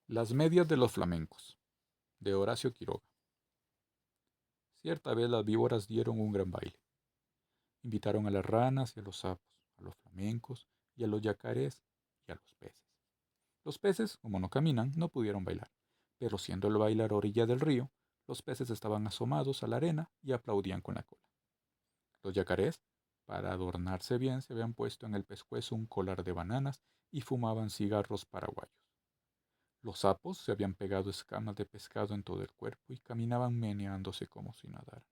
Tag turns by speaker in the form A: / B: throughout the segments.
A: Las medias de los flamencos, de Horacio Quiroga. Cierta vez las víboras dieron un gran baile. Invitaron a las ranas y a los sapos, a los flamencos y a los yacarés y a los peces. Los peces, como no caminan, no pudieron bailar, pero siendo el bailar a orilla del río, los peces estaban asomados a la arena y aplaudían con la cola. Los yacarés, para adornarse bien, se habían puesto en el pescuezo un colar de bananas y fumaban cigarros paraguayos. Los sapos se habían pegado escamas de pescado en todo el cuerpo y caminaban meneándose como si nadaran.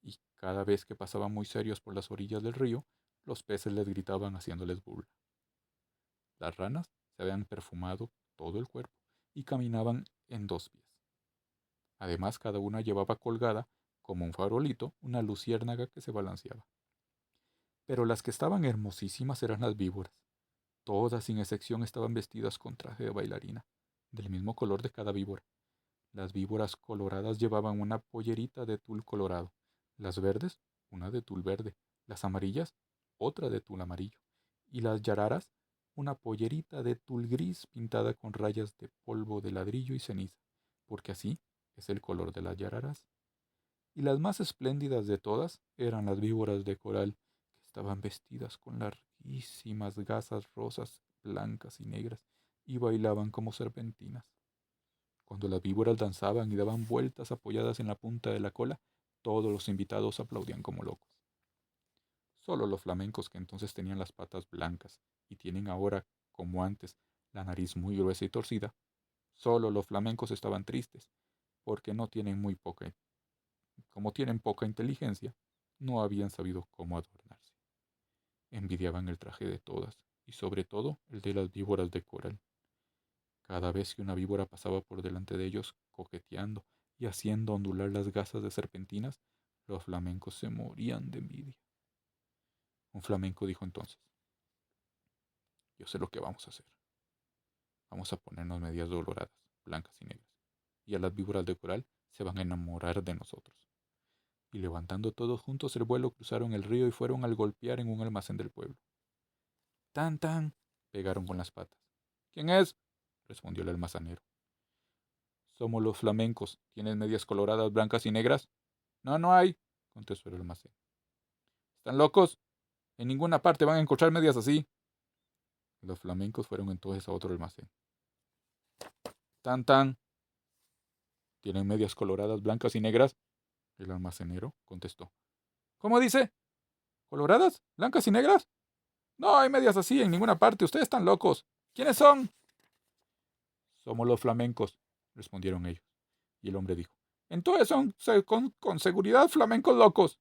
A: Y cada vez que pasaban muy serios por las orillas del río, los peces les gritaban haciéndoles burla. Las ranas se habían perfumado todo el cuerpo y caminaban en dos pies. Además, cada una llevaba colgada, como un farolito, una luciérnaga que se balanceaba. Pero las que estaban hermosísimas eran las víboras. Todas sin excepción estaban vestidas con traje de bailarina, del mismo color de cada víbora. Las víboras coloradas llevaban una pollerita de tul colorado, las verdes una de tul verde, las amarillas otra de tul amarillo, y las yararas una pollerita de tul gris pintada con rayas de polvo de ladrillo y ceniza, porque así es el color de las yararas. Y las más espléndidas de todas eran las víboras de coral, que estaban vestidas con larguísimas gasas rosas, blancas y negras, y bailaban como serpentinas. Cuando las víboras danzaban y daban vueltas apoyadas en la punta de la cola, todos los invitados aplaudían como locos. Solo los flamencos, que entonces tenían las patas blancas y tienen ahora, como antes, la nariz muy gruesa y torcida, solo los flamencos estaban tristes, porque no tienen muy poca, como tienen poca inteligencia, no habían sabido cómo adornarse. Envidiaban el traje de todas, y sobre todo el de las víboras de coral. Cada vez que una víbora pasaba por delante de ellos, coqueteando y haciendo ondular las gasas de serpentinas, los flamencos se morían de envidia. Un flamenco dijo entonces: yo sé lo que vamos a hacer. Vamos a ponernos medias doloradas, blancas y negras, y a las víboras de coral se van a enamorar de nosotros. Y levantando todos juntos el vuelo, cruzaron el río y fueron al golpear en un almacén del pueblo. ¡Tan, tan! Pegaron con las patas. ¿Quién es? Respondió el almacenero. Somos los flamencos. ¿Tienes medias coloradas, blancas y negras? No, no hay, contestó el almacén. ¿Están locos? En ninguna parte van a encontrar medias así. Los flamencos fueron entonces a otro almacén. Tan, tan. ¿Tienen medias coloradas, blancas y negras? El almacenero contestó. ¿Cómo dice? ¿Coloradas, blancas y negras? No hay medias así en ninguna parte. Ustedes están locos. ¿Quiénes son? Somos los flamencos, respondieron ellos. Y el hombre dijo: entonces son con seguridad flamencos locos.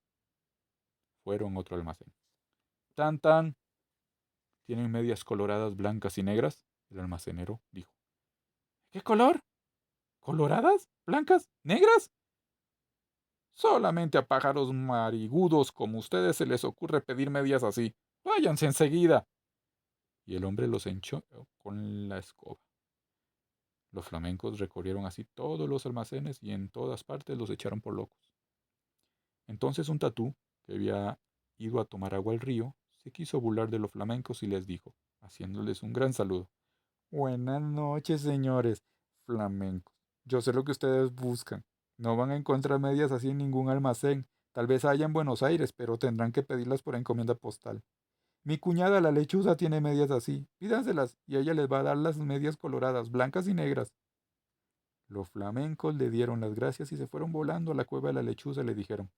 A: Fueron a otro almacén. Tan, tan. ¿Tienen medias coloradas, blancas y negras? El almacenero dijo. ¿Qué color? ¿Coloradas? ¿Blancas? ¿Negras? Solamente a pájaros marigudos como ustedes se les ocurre pedir medias así. Váyanse enseguida. Y el hombre los echó con la escoba. Los flamencos recorrieron así todos los almacenes y en todas partes los echaron por locos. Entonces un tatú, que había ido a tomar agua al río, se quiso burlar de los flamencos y les dijo, haciéndoles un gran saludo: buenas noches, señores flamencos. Yo sé lo que ustedes buscan. No van a encontrar medias así en ningún almacén. Tal vez haya en Buenos Aires, pero tendrán que pedirlas por encomienda postal. Mi cuñada, la lechuza, tiene medias así. Pídanselas y ella les va a dar las medias coloradas, blancas y negras. Los flamencos le dieron las gracias y se fueron volando a la cueva de la lechuza y le dijeron: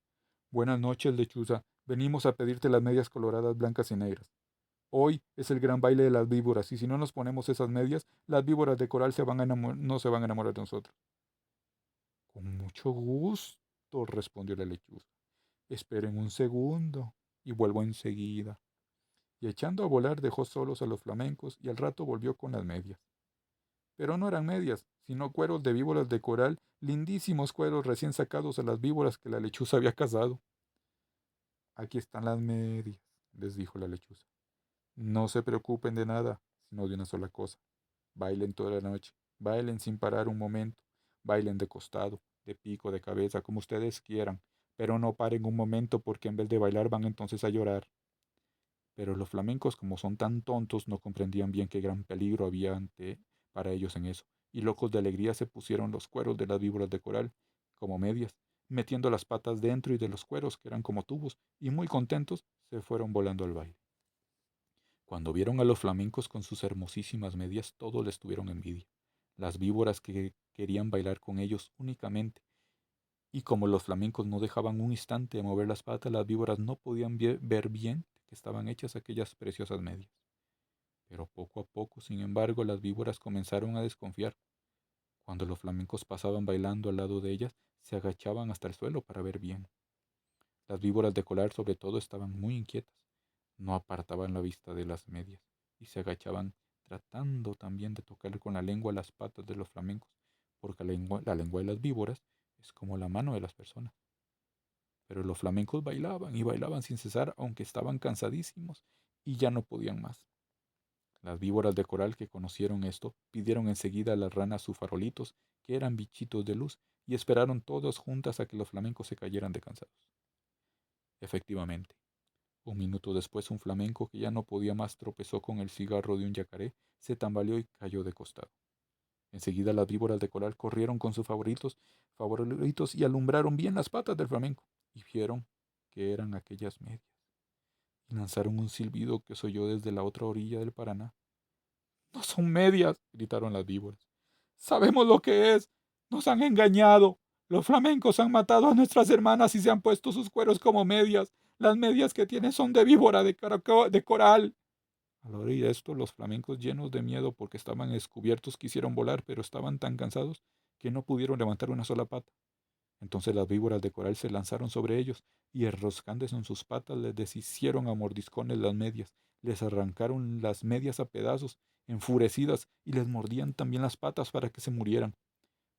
A: buenas noches, lechuza. Venimos a pedirte las medias coloradas, blancas y negras. Hoy es el gran baile de las víboras, y si no nos ponemos esas medias, las víboras de coral no se van a enamorar de nosotros. Con mucho gusto, respondió la lechuza. Esperen un segundo, y vuelvo enseguida. Y echando a volar dejó solos a los flamencos, y al rato volvió con las medias. Pero no eran medias, sino cueros de víboras de coral, lindísimos cueros recién sacados a las víboras que la lechuza había cazado. Aquí están las medias, les dijo la lechuza. No se preocupen de nada, sino de una sola cosa. Bailen toda la noche, bailen sin parar un momento, bailen de costado, de pico, de cabeza, como ustedes quieran, pero no paren un momento porque en vez de bailar van entonces a llorar. Pero los flamencos, como son tan tontos, no comprendían bien qué gran peligro había para ellos en eso, y locos de alegría se pusieron los cueros de las víboras de coral como medias, metiendo las patas dentro y de los cueros, que eran como tubos, y muy contentos se fueron volando al baile. Cuando vieron a los flamencos con sus hermosísimas medias, todos les tuvieron envidia. Las víboras que querían bailar con ellos únicamente, y como los flamencos no dejaban un instante de mover las patas, las víboras no podían ver bien de que estaban hechas aquellas preciosas medias. Pero poco a poco, sin embargo, las víboras comenzaron a desconfiar. Cuando los flamencos pasaban bailando al lado de ellas, se agachaban hasta el suelo para ver bien. Las víboras de colar, sobre todo, estaban muy inquietas. No apartaban la vista de las medias y se agachaban tratando también de tocar con la lengua las patas de los flamencos, porque la lengua de las víboras es como la mano de las personas. Pero los flamencos bailaban y bailaban sin cesar, aunque estaban cansadísimos y ya no podían más. Las víboras de coral que conocieron esto pidieron enseguida a las ranas sus farolitos, que eran bichitos de luz, y esperaron todas juntas a que los flamencos se cayeran de cansados. Efectivamente, un minuto después un flamenco que ya no podía más tropezó con el cigarro de un yacaré, se tambaleó y cayó de costado. Enseguida las víboras de coral corrieron con sus favoritos y alumbraron bien las patas del flamenco, y vieron que eran aquellas medias, y lanzaron un silbido que se oyó desde la otra orilla del Paraná. No son medias, gritaron las víboras. Sabemos lo que es. Nos han engañado. Los flamencos han matado a nuestras hermanas y se han puesto sus cueros como medias. Las medias que tienen son de víbora, de coral. Al oír esto, los flamencos, llenos de miedo porque estaban descubiertos, quisieron volar, pero estaban tan cansados que no pudieron levantar una sola pata. Entonces las víboras de coral se lanzaron sobre ellos y, enroscándose en sus patas, les deshicieron a mordiscones las medias, les arrancaron las medias a pedazos, enfurecidas, y les mordían también las patas para que se murieran.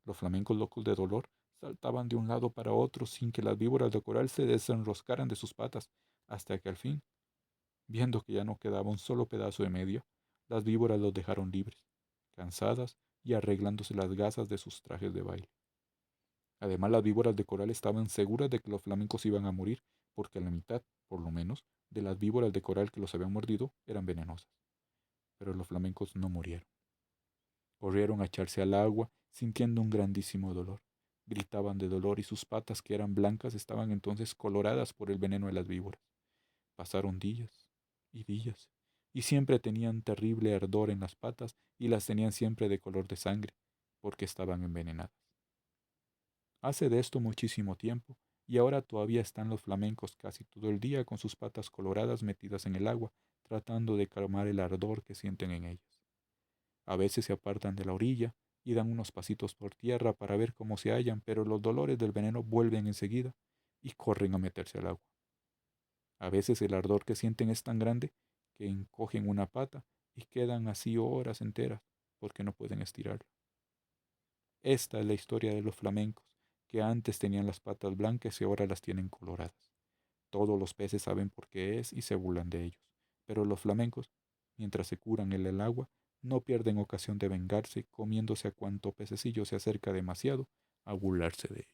A: Los flamencos, locos de dolor, saltaban de un lado para otro sin que las víboras de coral se desenroscaran de sus patas, hasta que al fin, viendo que ya no quedaba un solo pedazo de media, las víboras los dejaron libres, cansadas y arreglándose las gasas de sus trajes de baile. Además, las víboras de coral estaban seguras de que los flamencos iban a morir, porque la mitad, por lo menos, de las víboras de coral que los habían mordido eran venenosas. Pero los flamencos no murieron. Corrieron a echarse al agua, sintiendo un grandísimo dolor. Gritaban de dolor y sus patas, que eran blancas, estaban entonces coloradas por el veneno de las víboras. Pasaron días, y siempre tenían terrible ardor en las patas y las tenían siempre de color de sangre, porque estaban envenenadas. Hace de esto muchísimo tiempo, y ahora todavía están los flamencos casi todo el día con sus patas coloradas metidas en el agua, tratando de calmar el ardor que sienten en ellas. A veces se apartan de la orilla y dan unos pasitos por tierra para ver cómo se hallan, pero los dolores del veneno vuelven enseguida y corren a meterse al agua. A veces el ardor que sienten es tan grande que encogen una pata y quedan así horas enteras porque no pueden estirarla. Esta es la historia de los flamencos, que antes tenían las patas blancas y ahora las tienen coloradas. Todos los peces saben por qué es y se burlan de ellos, pero los flamencos, mientras se curan en el agua, no pierden ocasión de vengarse, comiéndose a cuanto pececillo se acerca demasiado a burlarse de ellos.